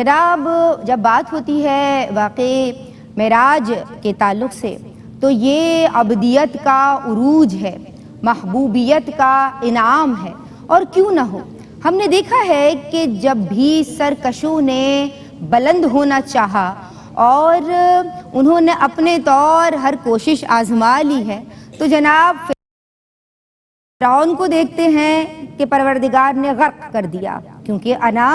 جناب جب بات ہوتی ہے واقعی معراج کے تعلق سے تو یہ ابدیت کا عروج ہے، محبوبیت کا انعام ہے، اور کیوں نہ ہو۔ ہم نے دیکھا ہے کہ جب بھی سرکشوں نے بلند ہونا چاہا اور انہوں نے اپنے طور ہر کوشش آزما لی ہے تو جناب فرعون کو دیکھتے ہیں کہ پروردگار نے غرق کر دیا، کیونکہ انا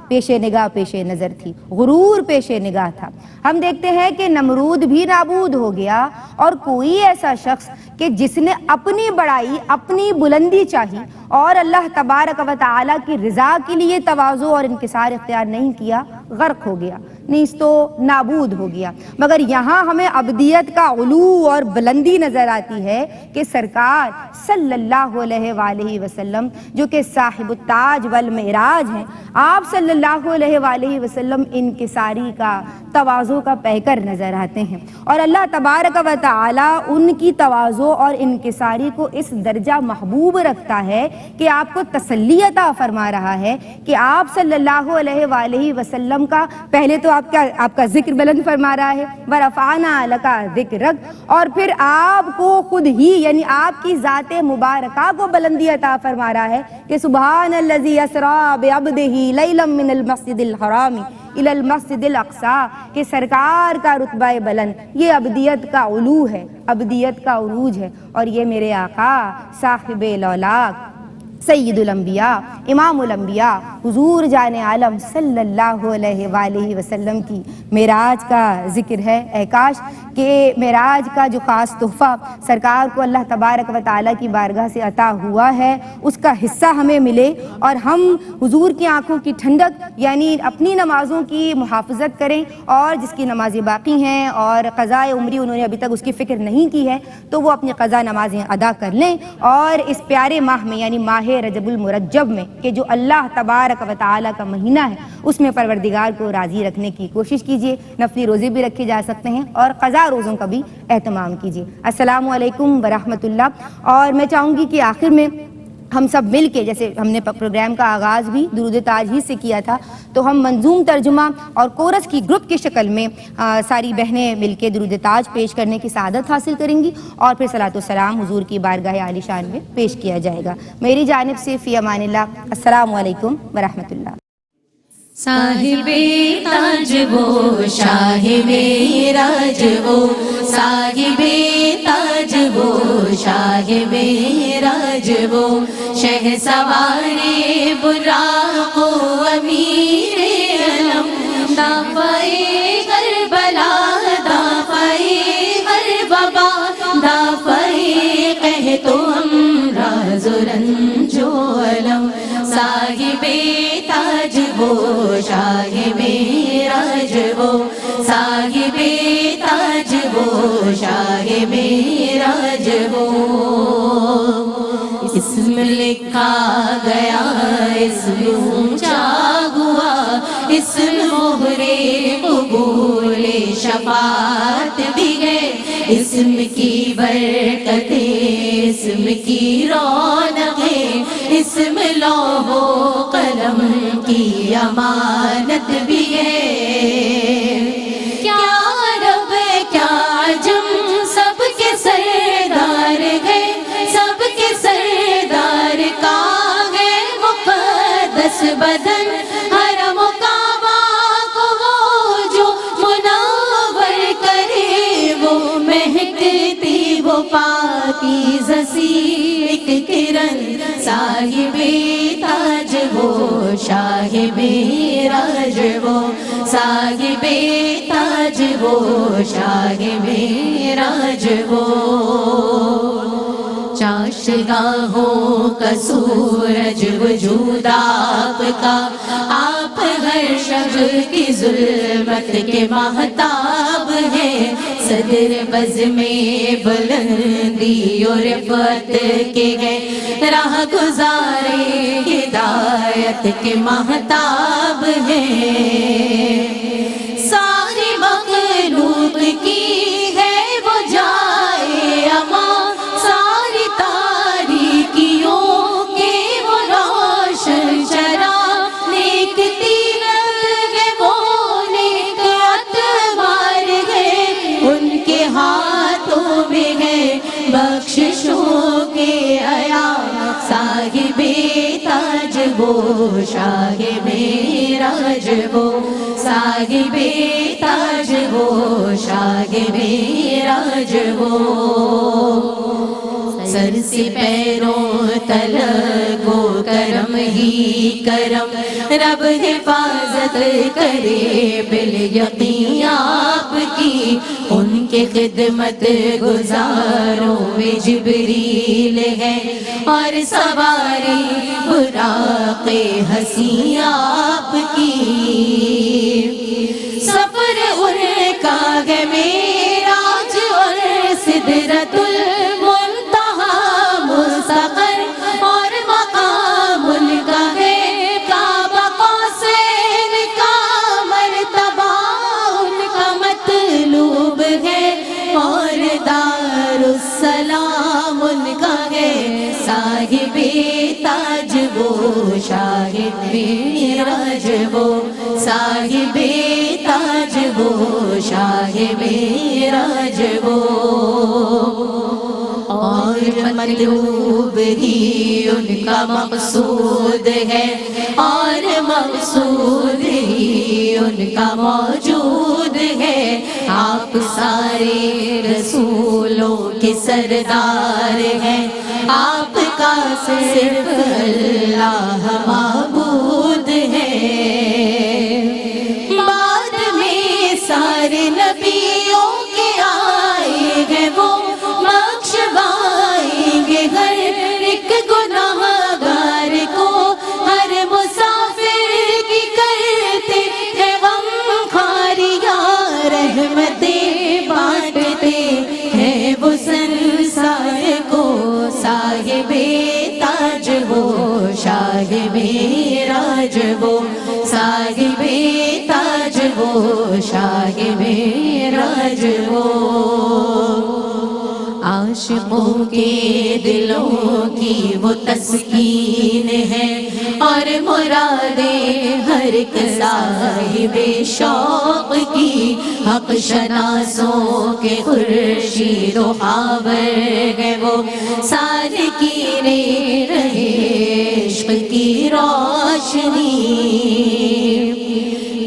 پیش نگاہ پیش نظر تھی، غرور پیش نگاہ تھا۔ ہم دیکھتے ہیں کہ نمرود بھی نابود ہو گیا، اور کوئی ایسا شخص کہ جس نے اپنی بڑائی اپنی بلندی چاہی اور اللہ تبارک و تعالیٰ کی رضا کے لیے تواضع اور انکسار اختیار نہیں کیا، غرق ہو گیا، نیز تو نابود ہو گیا۔ مگر یہاں ہمیں ابدیت کا علو اور بلندی نظر آتی ہے کہ سرکار صلی اللہ علیہ وآلہ وسلم جو کہ صاحب التاج والمعراج ہیں، آپ صلی اللہ علیہ وآلہ وسلم انکساری کا تواضع کا پیکر نظر آتے ہیں، اور اللہ تبارک و تعالیٰ ان کی تواضع اور انکساری کو اس درجہ محبوب رکھتا ہے کہ آپ کو تسلی عطا فرما رہا ہے کہ آپ صلی اللہ علیہ وآلہ وسلم کا پہلے تو آپ کا ذکر بلند فرما رہا ہے، وَرَفَعْنَا لَكَ ذِكْرَكَ، اور پھر آپ کو خود ہی یعنی آپ کی ذات مبارکہ کو بلندی عطا فرما رہا ہے کہ سبحان الذی اسریٰ بعبدہ لیلا من المسجد الحرام الی المسجد الاقصیٰ، کہ سرکار کا رتبہ بلند یہ ابدیت کا علو ہے، ابدیت کا عروج ہے، اور یہ میرے آقا صاحب لولاک سید الانبیاء امام الانبیاء حضور جان عالم صلی اللہ علیہ وآلہ وسلم کی معراج کا ذکر ہے۔ اے کاش کہ معراج کا جو خاص تحفہ سرکار کو اللہ تبارک و تعالیٰ کی بارگاہ سے عطا ہوا ہے اس کا حصہ ہمیں ملے، اور ہم حضور کی آنکھوں کی ٹھنڈک یعنی اپنی نمازوں کی محافظت کریں، اور جس کی نمازیں باقی ہیں اور قضاء عمری انہوں نے ابھی تک اس کی فکر نہیں کی ہے تو وہ اپنی قضا نمازیں ادا کر لیں، اور اس پیارے ماہ میں یعنی ماہ رجب المرجب میں کہ جو اللہ تبارک و تعالیٰ کا مہینہ ہے اس میں پروردگار کو راضی رکھنے کی کوشش کیجیے، نفلی روزے بھی رکھے جا سکتے ہیں اور قضا روزوں کا بھی اہتمام کیجیے۔ السلام علیکم ورحمۃ اللہ۔ اور میں چاہوں گی کہ آخر میں ہم سب مل کے، جیسے ہم نے پروگرام کا آغاز بھی درود تاج ہی سے کیا تھا، تو ہم منظوم ترجمہ اور کورس کی گروپ کی شکل میں ساری بہنیں مل کے درود تاج پیش کرنے کی سعادت حاصل کریں گی، اور پھر صلاۃ والسلام حضور کی بارگاہ عالی شان میں پیش کیا جائے گا۔ میری جانب سے فی امان اللہ، السلام علیکم ورحمۃ اللہ۔ صاحب تاج وہ شاہ معراج وہ، صاحب تاج وہ شاہ معراج وہ، شہ سوارے براق و امیر علم، دافعے کربلا دافعے ہر وبا، دافعے قحط و امراض و رنج و الم، صاحب تاج وہ شاہ معراج وہ، صاحب تاج وہ شاہ معراج وہ، اسم لکھا گیا اسم اونچا ہوا، اسم مہرے قبول شفاعت بھی ہے، اسم کی برکتیں اسم کی رونقیں، اسم لوح و قلم کی امانت بھی ہے، کیا رب کیا عجم سب کے سردار ہے، سب کے سردار کا ہے مقدس بدن، حرم و کعبہ کو وہ جو منور کرے، وہ مہکتی وہ پاکیزہ سی ایک کرن، صاحب تاج وہ شاہ معراج وہ، صاحب تاج وہ شاہ معراج وہ، چاشتگاہوں کا سورج وجود آپ کا، آپ ہر شب کی ظلمت کے ماہتاب ہیں، صدر بز میں بلندی اور رفعت کے ہیں، راہ گزارے ہدایت کے ماہتاب ہیں، ساری مخلوق کی ہے وہ جائے امان، ساری تاریکیوں کے وہ روشن چراغ، نیک تیرنگ ہے وہ شاہ معراج وہ صاحب تاج وہ شاہ معراج وہ سر سے پیروں تلک کو کرم ہی کرم رب حفاظت کرے بالیقین آپ کی ان کے خدمت گزاروں میں جبریل ہے اور سواری براق حسین آپ کی سفر ان کا ہے معراج اور سدرۃ المنتہا مستقر اور مقام ان کا ہے کعبہ قوسین کا مرتبہ ان کا مطلوب ہے اور دار السلام ان کا ہے صاحب تاج وہ شاہ معراج وہ صاحب تاج وہ شاہ معراج وہ اور مطلوب ہی ان کا مقصود ہے اور مقصود ہی ان کا موجود ہے آپ سارے رسولوں کے سردار ہیں آپ کا صرف اللہ معبود ہے بعد میں سارے نبیوں کے آئے ہیں وہ بخشوائیں گے ہر ایک گناہگار کو ہر مسافر کی کرتے ہیں غم خاریاں رحمتیں بانٹتے ہیں وہ سنسار کو صاحب تاج وہ شاہ معراج وہ صاحب تاج وہ شاہ معراج وہ عاشقوں کے دلوں کی وہ تسکین ہے اور مرادیں ہر ایک صاحب شوق کی حق شناسوں کے خورشید و خاور ہے وہ سالکین رہے عشق کی روشنی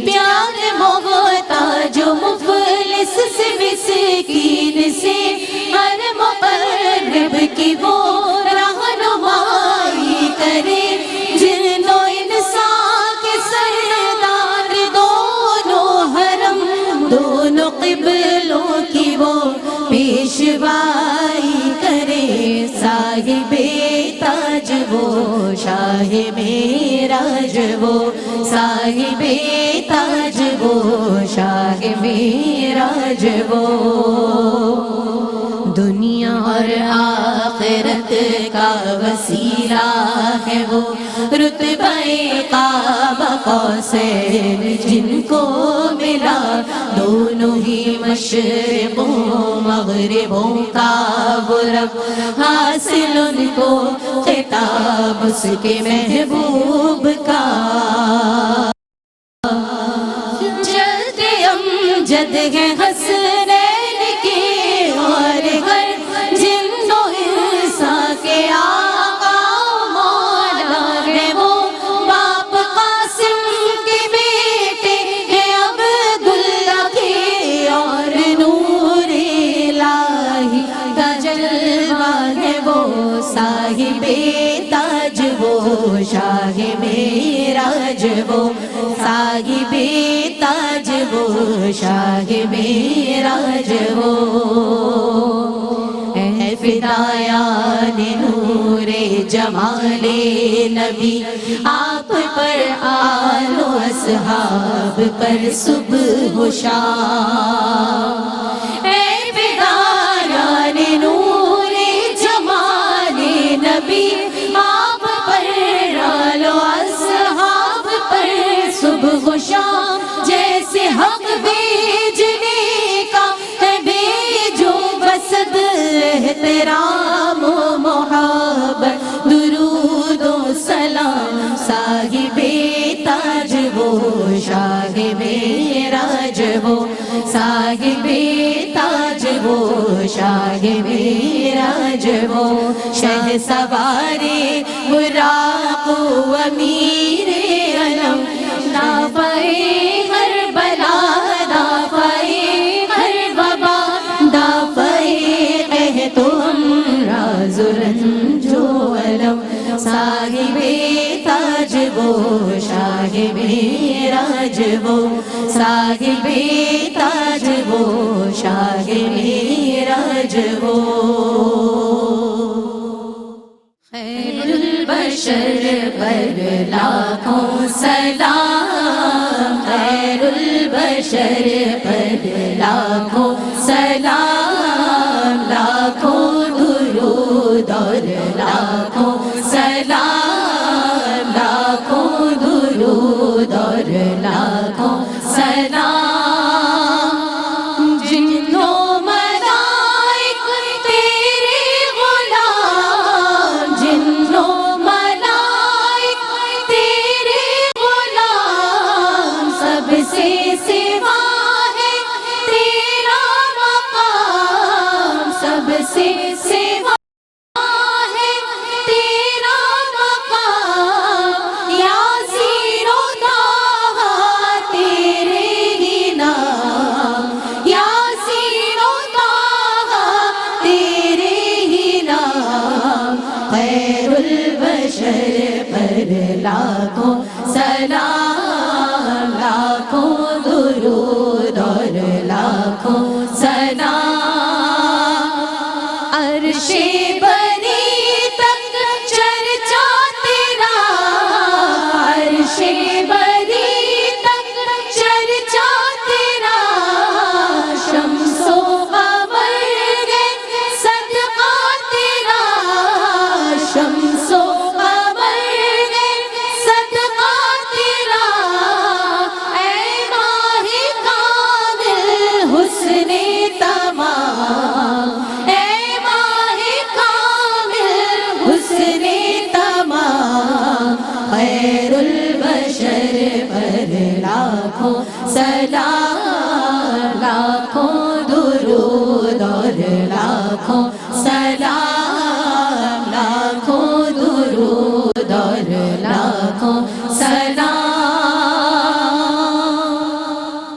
پیار محتاج و مفلس سے مسکین سے ہر مقرب کی وہ رہنمائی کرے جن و انسان کے سردار دونوں حرم دونوں قبلوں کی وہ پیشوائی کرے صاحب تاج وہ شاہ معراج وہ صاحب تاج وہ شاہ معراج وہ دنیا اور آخرت کا وسیلہ ہے وہ رتبہ قاب قوسین جن کو ملا دونوں ہی مشرقوں مغربوں کا وہ رب حاصل ان کو خطاب اس کے محبوب کا جد امجد ہے حسنین کے اور ہر جن و انسان کے آقا مولا ہے وہ باپ قاسم کے بیٹے ہیں عبداللہ کے اور نور الہی کا جلوہ ہے وہ صاحب تاج وہ شاہ معراج وہ صاحب تاج وہ شاہ معراج وہ اے فدایان نور جمال نبی آپ پر آل و اصحاب پر صبح و شام اے فدایان نور جمال نبی آپ پر آل و اصحاب پر صبح و شام جیسے حق بیجنے کا ہے بیجو بسد احترام و محبت درود و سلام صاحب تاج وہ شاہ معراج وہ صاحب صاحب تاج وہ شاہ معراج وہ شہ سوارے براق و امیر علم دافعے ہر بلا دافعے ہر وبا دافعے قحط و امراض و رنج و الم صاحب تاج وہ شاہ معراج وہ صاحب تاج وہ شاہ معراج وہ خیر البشر پر لاکھوں سلام خیر البشر پر لاکھوں سلام لاکھوں درود اور لاکھوں سلام لاکھوں درود اور لاکھوں سلام جنوں ملائک تیرے غلام جنوں ملائک تیرے غلام سب سے سوا ہے تیرا مقام سب سے سوا ہے تیرا مقام یاسین و طٰہٰ تیرے ہی نام یاسین و طٰہٰ تیرے ہی نام خیر البشر پر لاکھوں سلام